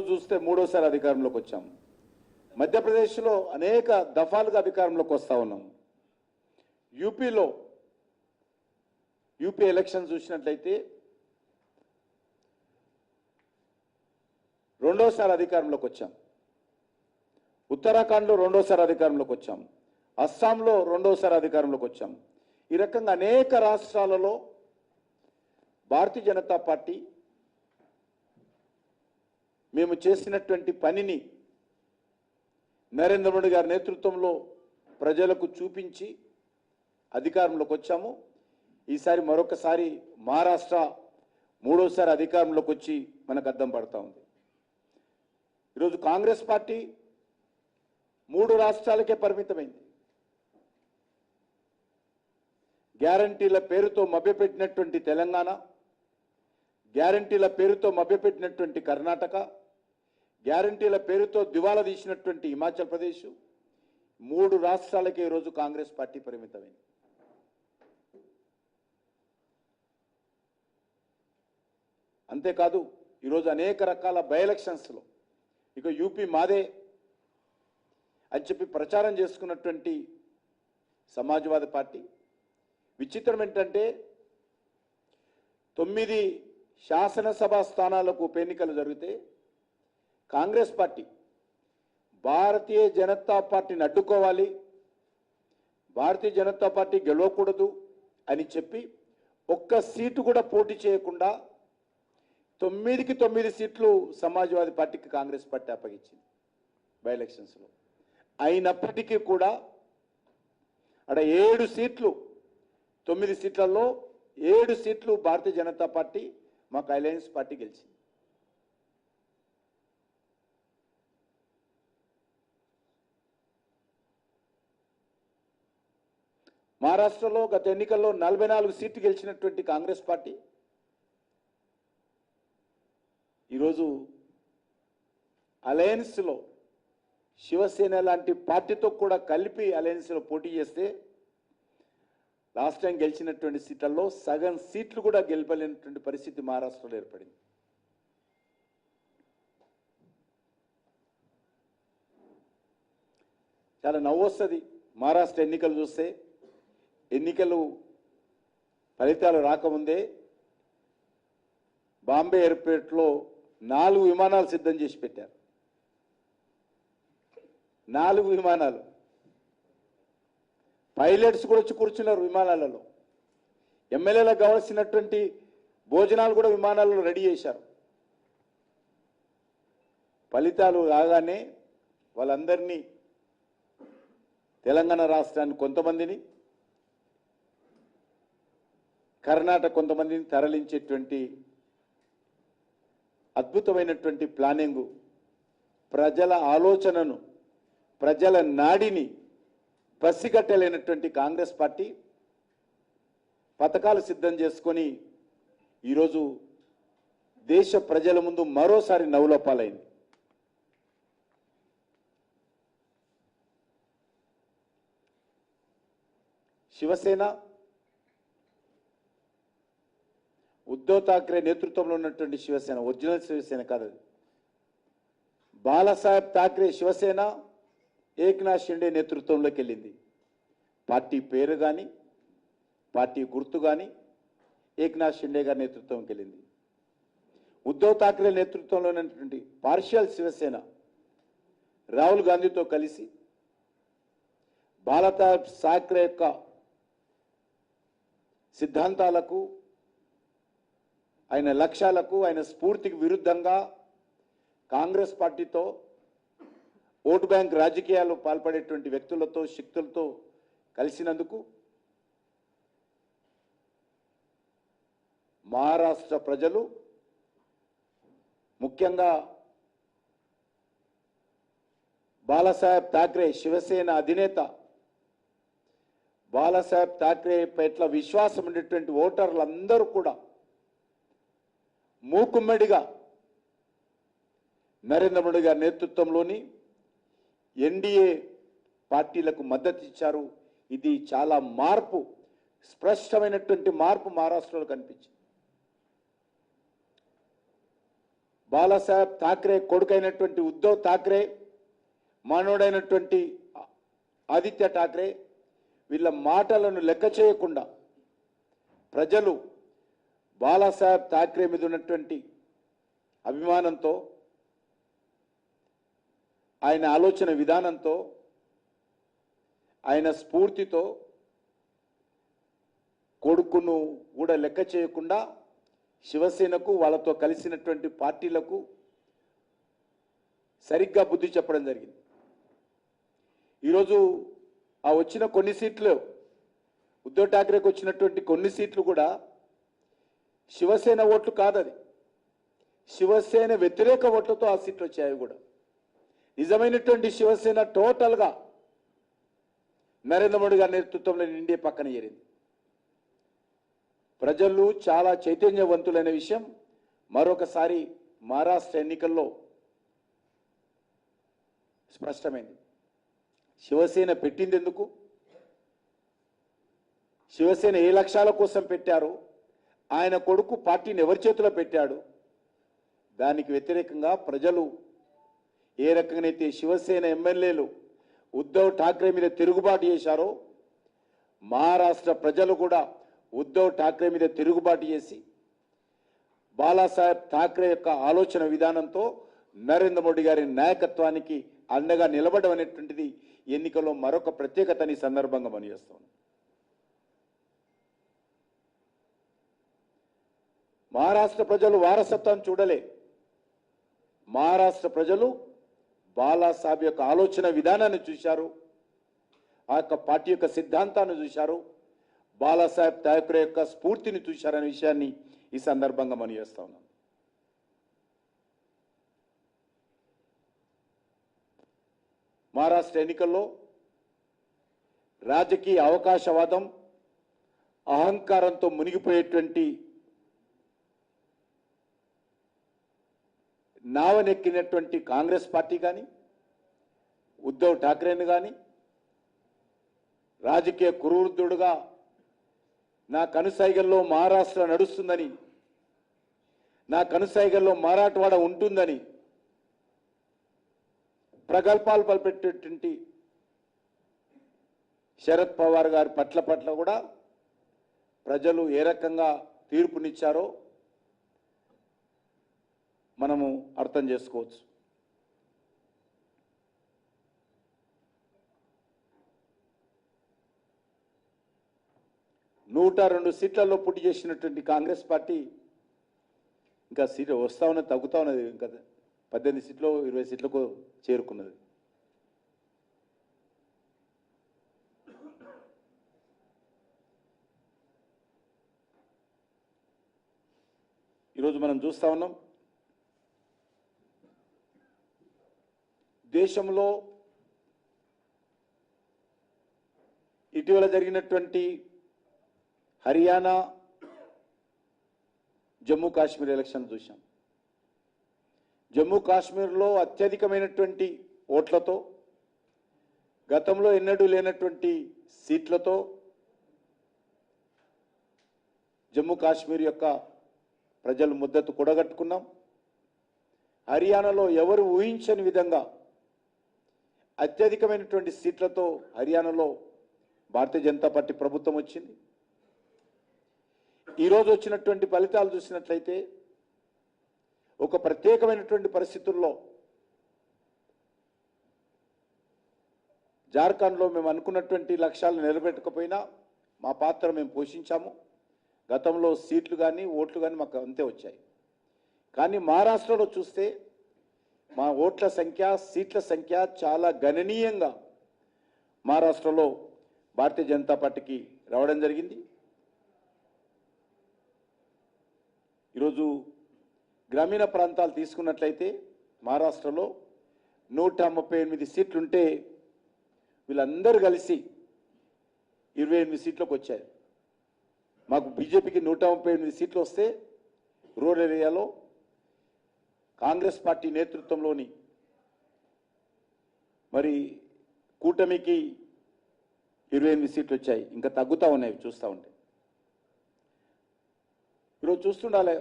చూస్తే మూడోసారి అధికారంలోకి వచ్చాం. మధ్యప్రదేశ్లో అనేక దఫాలుగా అధికారంలోకి వస్తా ఉన్నాం. యూపీ ఎలక్షన్ చూసినట్లయితే రెండోసారి అధికారంలోకి వచ్చాం. ఉత్తరాఖండ్లో రెండోసారి అధికారంలోకి వచ్చాం. అస్సాంలో రెండోసారి అధికారంలోకి వచ్చాం. ఈ రకంగా అనేక రాష్ట్రాలలో భారతీయ జనతా పార్టీ మేము చేసినటువంటి పనిని నరేంద్ర మోడీ గారి నేతృత్వంలో ప్రజలకు చూపించి అధికారంలోకి వచ్చాము. ఈసారి మరొకసారి మహారాష్ట్ర మూడోసారి అధికారంలోకి వచ్చి మనకు అద్దం పడతా ఉంది. ఈరోజు కాంగ్రెస్ పార్టీ 3 రాష్ట్రాలకే పరిమితమైంది. గ్యారంటీల పేరుతో మభ్యపెట్టినటువంటి తెలంగాణ, గ్యారంటీల పేరుతో మభ్యపెట్టినటువంటి కర్ణాటక, గ్యారంటీల పేరుతో దివాలా తీసినటువంటి హిమాచల్ ప్రదేశ్, 3 రాష్ట్రాలకే ఈరోజు కాంగ్రెస్ పార్టీ పరిమితమైంది. అంతేకాదు ఈరోజు అనేక రకాల బై ఎలక్షన్స్లో ఇక యూపీ మాదే అని చెప్పి ప్రచారం చేసుకున్నటువంటి సమాజ్వాదీ పార్టీ, విచిత్రం ఏంటంటే 9 శాసనసభ స్థానాలకు ఉప ఎన్నికలు జరిగితే కాంగ్రెస్ పార్టీ భారతీయ జనతా పార్టీని అడ్డుకోవాలి, భారతీయ జనతా పార్టీ గెలవకూడదు అని చెప్పి ఒక్క సీటు కూడా పోటీ చేయకుండా 9కి 9 సీట్లు సమాజ్వాదీ పార్టీకి కాంగ్రెస్ పార్టీ అప్పగించింది బై ఎలక్షన్స్లో. అయినప్పటికీ కూడా అక్కడ 7 సీట్లు, 9 సీట్లలో 7 సీట్లు భారతీయ జనతా పార్టీ మాకు అలయన్స్ పార్టీ గెలిచింది. మహారాష్ట్రలో గత ఎన్నికల్లో 44 సీట్లు గెలిచినటువంటి కాంగ్రెస్ పార్టీ ఈరోజు అలయన్స్లో శివసేన లాంటి పార్టీతో కూడా కలిపి అలయన్స్లో పోటీ చేస్తే లాస్ట్ టైం గెలిచినటువంటి సీట్లలో సగం సీట్లు కూడా గెలపలేనటువంటి పరిస్థితి మహారాష్ట్రలో ఏర్పడింది. చాలా నవ్వొస్తుంది మహారాష్ట్ర ఎన్నికలు చూస్తే. ఎన్నికలు ఫలితాలు రాకముందే బాంబే ఎయిర్పోర్ట్లో 4 విమానాలు సిద్ధం చేసి పెట్టారు. 4 విమానాలు, పైలట్స్ కూడా వచ్చి కూర్చున్నారు విమానాలలో. ఎమ్మెల్యేలకు కావాల్సినటువంటి భోజనాలు కూడా విమానాలలో రెడీ చేశారు. ఫలితాలు రాగానే వాళ్ళందరినీ, తెలంగాణ రాష్ట్రాన్ని కొంతమందిని, కర్ణాటక కొంతమందిని తరలించేటువంటి అద్భుతమైనటువంటి ప్లానింగు, ప్రజల ఆలోచనను, ప్రజల నాడిని పసిగట్టలేనటువంటి కాంగ్రెస్ పార్టీ పథకాలు సిద్ధం చేసుకొని ఈరోజు దేశ ప్రజల ముందు మరోసారి నవ్వులపాలైంది. శివసేన ఉద్ధవ్ ఠాక్రే నేతృత్వంలో ఉన్నటువంటి శివసేన, ఒరిజినల్ శివసేన కాదు, బాలాసాహెబ్ ఠాక్రే శివసేన ఏక్నాథ్ షిండే నేతృత్వంలోకి వెళ్ళింది. పార్టీ పేరు కానీ, పార్టీ గుర్తు కానీ ఏక్నాథ్ షిండే గారి నేతృత్వంకి వెళ్ళింది. ఉద్ధవ్ ఠాక్రే నేతృత్వంలో ఉన్నటువంటి పార్షియల్ శివసేన రాహుల్ గాంధీతో కలిసి బాలాసాహెబ్ ఠాక్రే యొక్క సిద్ధాంతాలకు, ఆయన లక్ష్యాలకు, ఆయన స్ఫూర్తికి విరుద్ధంగా కాంగ్రెస్ పార్టీతో ఓటు బ్యాంక్ రాజకీయాలు పాల్పడేటువంటి వ్యక్తులతో, శక్తులతో కలిసినందుకు మహారాష్ట్ర ప్రజలు, ముఖ్యంగా బాలాసాహెబ్ ఠాక్రే శివసేన అధినేత బాలాసాహెబ్ ఠాక్రే పట్ల విశ్వాసం ఉండేటువంటి ఓటర్లందరూ కూడా మూకుమ్మడిగా నరేంద్ర మోడీ గారి నేతృత్వంలోని ఎన్డీఏ పార్టీలకు మద్దతు ఇచ్చారు. ఇది చాలా మార్పు, స్పష్టమైనటువంటి మార్పు మహారాష్ట్రలో కనిపించింది. బాలాసాహెబ్ ఠాక్రే కొడుకైనటువంటి ఉద్ధవ్ ఠాక్రే, మనోడైనటువంటి ఆదిత్య ఠాక్రే, వీళ్ళ మాటలను లెక్క చేయకుండా ప్రజలు బాలాసాహెబ్ ఠాక్రే మీద ఉన్నటువంటి అభిమానంతో, ఆయన ఆలోచన విధానంతో, ఆయన స్ఫూర్తితో కొడుకును కూడా లెక్క చేయకుండా శివసేనకు, వాళ్ళతో కలిసినటువంటి పార్టీలకు సరిగ్గా బుద్ధి చెప్పడం జరిగింది. ఈరోజు ఆ వచ్చిన కొన్ని సీట్లు, ఉద్ధవ్ ఠాక్రేకి వచ్చినటువంటి కొన్ని సీట్లు కూడా శివసేన ఓట్లు కాదది, శివసేన వ్యతిరేక ఓట్లతో ఆ సీట్లు వచ్చాయి. కూడా నిజమైనటువంటి శివసేన టోటల్గా నరేంద్ర మోడీ గారి నేతృత్వంలో ఇండియా పక్కన చేరింది. ప్రజలు చాలా చైతన్యవంతులైన విషయం మరొకసారి మహారాష్ట్ర ఎన్నికల్లో స్పష్టమైంది. శివసేన పెట్టింది ఎందుకు, శివసేన ఏ లక్ష్యాల కోసం పెట్టారు, ఆయన కొడుకు పార్టీని ఎవరి చేతిలో పెట్టాడు, దానికి వ్యతిరేకంగా ప్రజలు ఏ రకంగానైతే శివసేన ఎమ్మెల్యేలు ఉద్ధవ్ ఠాక్రే మీద తిరుగుబాటు చేశారో, మహారాష్ట్ర ప్రజలు కూడా ఉద్ధవ్ ఠాక్రే మీద తిరుగుబాటు చేసి బాలాసాహెబ్ ఠాక్రే యొక్క ఆలోచన విధానంతో నరేంద్ర మోడీ గారి నాయకత్వానికి అండగా నిలబడడం అనేటువంటిది ఎన్నికల్లో మరొక ప్రత్యేకతని సందర్భంగా పనిచేస్తాం. మహారాష్ట్ర ప్రజలు వారసత్వం చూడలే, మహారాష్ట్ర ప్రజలు బాలాసాహెబ్ యొక్క ఆలోచన విధానాన్ని చూశారు, ఆ యొక్క పార్టీ యొక్క సిద్ధాంతాన్ని చూశారు, బాలాసాహెబ్ ఠాక్రే యొక్క స్ఫూర్తిని చూశారనే విషయాన్ని ఈ సందర్భంగా మనం చేస్తా ఉన్నాం. మహారాష్ట్ర ఎన్నికల్లో రాజకీయ అవకాశవాదం, అహంకారంతో మునిగిపోయేటువంటి నావనెక్కినటువంటి కాంగ్రెస్ పార్టీ కానీ, ఉద్ధవ్ ఠాక్రేని కానీ రాజకీయ కురువృద్ధుడుగా నా కనుసైగల్లో మహారాష్ట్ర నడుస్తుందని, నా కనుసైగల్లో మరాఠవాడ ఉంటుందని ప్రగల్భాలు పలిపెట్టేటువంటి శరద్ పవార్ గారి పట్ల కూడా ప్రజలు ఏ రకంగా తీర్పునిచ్చారో మనము అర్థం చేసుకోవచ్చు. నూట 2 సీట్లలో పోటీ చేసినటువంటి కాంగ్రెస్ పార్టీ ఇంకా సీట్లు వస్తా ఉన్నది, తగ్గుతా ఉన్నది. ఇంకా 18 సీట్లు 20 సీట్లకు చేరుకున్నది. ఈరోజు మనం చూస్తా ఉన్నాం, దేశంలో ఇటీవల జరిగినటువంటి హర్యానా, జమ్మూ కాశ్మీర్ ఎలక్షన్ చూశాం. జమ్మూ కాశ్మీర్లో అత్యధికమైనటువంటి ఓట్లతో, గతంలో ఎన్నడూ లేనటువంటి సీట్లతో జమ్మూ కాశ్మీర్ యొక్క ప్రజలు మద్దతు కూడగట్టుకున్నాం. హర్యానాలో ఎవరు ఊహించని విధంగా అత్యధికమైనటువంటి సీట్లతో హర్యానాలో భారతీయ జనతా పార్టీ ప్రభుత్వం వచ్చింది. ఈరోజు వచ్చినటువంటి ఫలితాలు చూసినట్లయితే ఒక ప్రత్యేకమైనటువంటి పరిస్థితుల్లో జార్ఖండ్లో మేము అనుకున్నటువంటి లక్ష్యాలను నిలబెట్టకపోయినా మా పాత్ర మేము పోషించాము. గతంలో సీట్లు కానీ ఓట్లు కానీ మాకు అంతే వచ్చాయి. కానీ మహారాష్ట్రలో చూస్తే మా ఓట్ల సంఖ్య, సీట్ల సంఖ్య చాలా గణనీయంగా మహారాష్ట్రలో భారతీయ జనతా పార్టీకి రావడం జరిగింది. ఈరోజు గ్రామీణ ప్రాంతాలు తీసుకున్నట్లయితే మహారాష్ట్రలో 138 సీట్లుంటే వీళ్ళందరూ కలిసి 28 సీట్లకు వచ్చాయి. మాకు బీజేపీకి 138 సీట్లు వస్తే రూరల్ ఏరియాలో కాంగ్రెస్ పార్టీ నేతృత్వంలోని మరి కూటమికి 28 సీట్లు వచ్చాయి. ఇంకా తగ్గుతూ ఉన్నాయి చూస్తూ ఉంటే. ఈరోజు చూస్తుండాలి,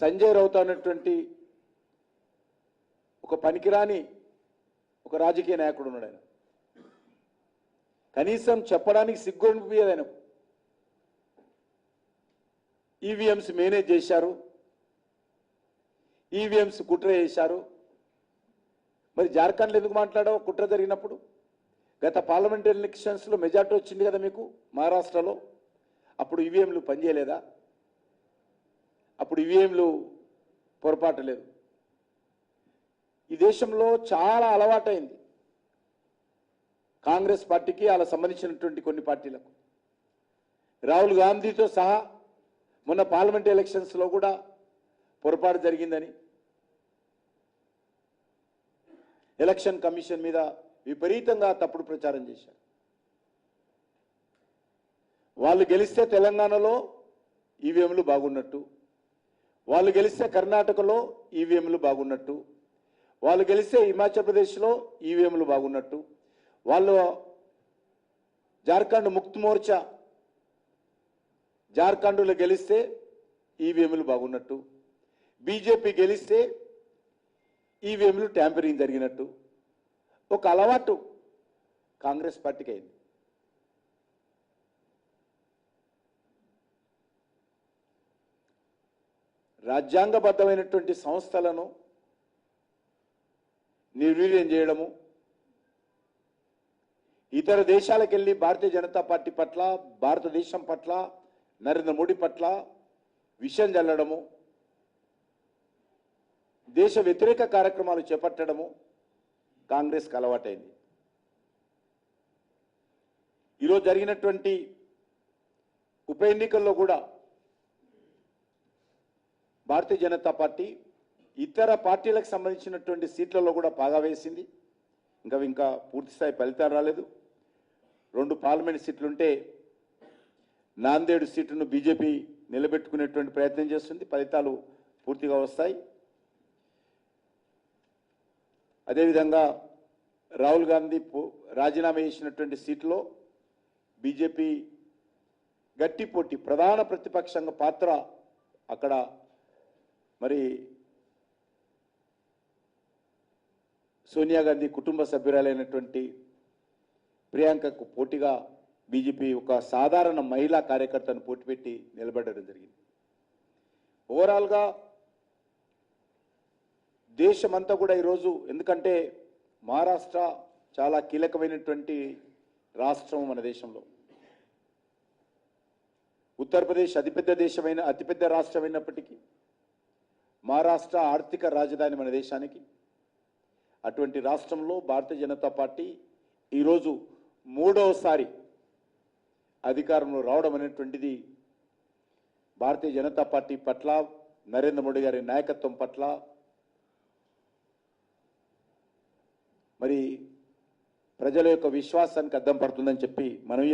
సంజయ్ రౌత్ అన్నటువంటి ఒక పనికిరాని ఒక రాజకీయ నాయకుడు ఉన్నాడు. ఆయన కనీసం చెప్పడానికి సిగ్గునిపించదు ఆయనకు. ఈవీఎంస్ మేనేజ్ చేశారు, ఈవీఎంస్ కుట్ర చేశారు. మరి జార్ఖండ్లో ఎందుకు మాట్లాడావు కుట్ర జరిగినప్పుడు? గత పార్లమెంట్ ఎలక్షన్స్లో మెజార్టీ వచ్చింది కదా మీకు మహారాష్ట్రలో. అప్పుడు ఈవీఎంలు పనిచేయలేదా? అప్పుడు ఈవీఎంలు పొరపాటు లేదు. ఈ దేశంలో చాలా అలవాటైంది కాంగ్రెస్ పార్టీకి, అలా సంబంధించినటువంటి కొన్ని పార్టీలకు. రాహుల్ గాంధీతో సహా మొన్న పార్లమెంట్ ఎలక్షన్స్లో కూడా పొరపాటు జరిగిందని ఎలక్షన్ కమిషన్ మీద విపరీతంగా తప్పుడు ప్రచారం చేశారు. వాళ్ళు గెలిస్తే తెలంగాణలో ఈవీఎంలు బాగున్నట్టు, వాళ్ళు గెలిస్తే కర్ణాటకలో ఈవీఎంలు బాగున్నట్టు, వాళ్ళు గెలిస్తే హిమాచల్ ప్రదేశ్లో ఈవీఎంలు బాగున్నట్టు, వాళ్ళు జార్ఖండ్ ముక్త్ మోర్చా జార్ఖండ్లో గెలిస్తే ఈవీఎంలు బాగున్నట్టు, బీజేపీ గెలిస్తే ఈవీఎంలు ట్యాంపరింగ్ జరిగినట్టు ఒక అలవాటు కాంగ్రెస్ పార్టీకి అయింది. రాజ్యాంగబద్ధమైనటువంటి సంస్థలను నిర్వీర్యం చేయడము, ఇతర దేశాలకు వెళ్ళి భారతీయ జనతా పార్టీ పట్ల, భారతదేశం పట్ల, నరేంద్ర మోడీ పట్ల విషం చల్లడము, దేశ వ్యతిరేక కార్యక్రమాలు చేపట్టడము కాంగ్రెస్కి అలవాటైంది. ఈరోజు జరిగినటువంటి ఉప ఎన్నికల్లో కూడా భారతీయ జనతా పార్టీ ఇతర పార్టీలకు సంబంధించినటువంటి సీట్లలో కూడా పాగా వేసింది. ఇంకా పూర్తిస్థాయి ఫలితాలు రాలేదు. 2 పార్లమెంట్ సీట్లుంటే నాందేడు సీటును బీజేపీ నిలబెట్టుకునేటువంటి ప్రయత్నం చేస్తుంది. ఫలితాలు పూర్తిగా వస్తాయి. అదేవిధంగా రాహుల్ గాంధీ రాజీనామా చేసినటువంటి సీట్లో బీజేపీ గట్టి పోటీ, ప్రధాన ప్రతిపక్షంగా పాత్ర అక్కడ మరి సోనియా గాంధీ కుటుంబ సభ్యురాలైనటువంటి ప్రియాంకకు పోటీగా బీజేపీ ఒక సాధారణ మహిళా కార్యకర్తను పోటీ పెట్టి నిలబడడం జరిగింది. ఓవరాల్గా దేశమంతా కూడా ఈరోజు, ఎందుకంటే మహారాష్ట్ర చాలా కీలకమైనటువంటి రాష్ట్రం మన దేశంలో, ఉత్తరప్రదేశ్ అతిపెద్ద రాష్ట్రమైనప్పటికీ మహారాష్ట్ర ఆర్థిక రాజధాని మన దేశానికి. అటువంటి రాష్ట్రంలో భారతీయ జనతా పార్టీ ఈరోజు 3వసారి అధికారంలో రావడం అనేటువంటిది భారతీయ జనతా పార్టీ పట్ల, నరేంద్ర మోడీ గారి నాయకత్వం పట్ల మరి ప్రజల యొక్క విశ్వాసానికి అద్దం పడుతుందని చెప్పి మనం